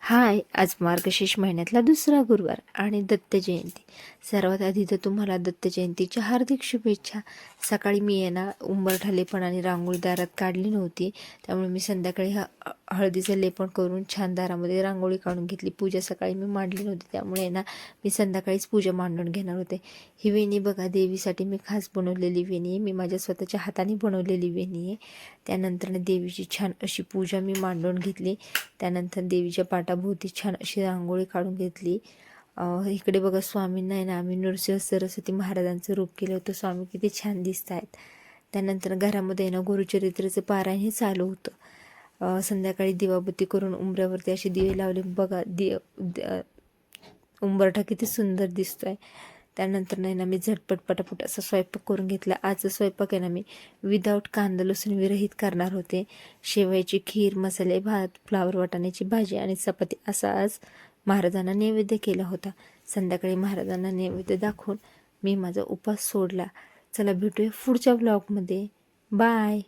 हाय, आज मार्गशीर्ष महिन्यातला दुसरा गुरुवार आणि दत्त जयंती. सर्वात आधी तर तुम्हाला दत्त जयंतीच्या हार्दिक शुभेच्छा. सकाळी मी उंबरठा लेपण आणि रांगोळी दारात काढली नव्हती, त्यामुळे मी संध्याकाळी हळदीचं लेपण करून छान दारामध्ये रांगोळी काढून घेतली. पूजा सकाळी मी मांडली नव्हती, त्यामुळे मी संध्याकाळीच पूजा मांडून घेणार होते. ही वेणी बघा, देवीसाठी मी खास बनवलेली वेणी आहे. मी माझ्या स्वतःच्या हाताने बनवलेली वेणी आहे. त्यानंतर देवीची छान अशी पूजा मी मांडून घेतली. त्यानंतर देवीच्या पाटाभोवती छान अशी रांगोळी काढून घेतली. इकडे बघा, स्वामींना आम्ही नृसिंह सरस्वती महाराजांचं रूप केलं होतं. स्वामी किती छान दिसत आहेत. त्यानंतर घरामध्ये गुरुचरित्राचं पारायण हे चालू होतं. संध्याकाळी दिवाबत्ती करून उंबऱ्यावरती असे दिवे लावले. बघा उंबरठा किती सुंदर दिसतोय. त्यानंतर मी झटपट पटापट असा स्वयंपाक करून घेतला. आजचा स्वयंपाक मी विदाऊट कांदा लसूण विरहित करणार होते. शेवयाची खीर, मसाले भात, फ्लावर वाटाण्याची भाजी आणि चपाती असा आज महाराजांना नैवेद्य केला होता. संध्याकाळी महाराजांना नैवेद्य दाखवून मी माझा उपास सोडला. चला भेटूया पुढच्या ब्लॉगमध्ये. बाय.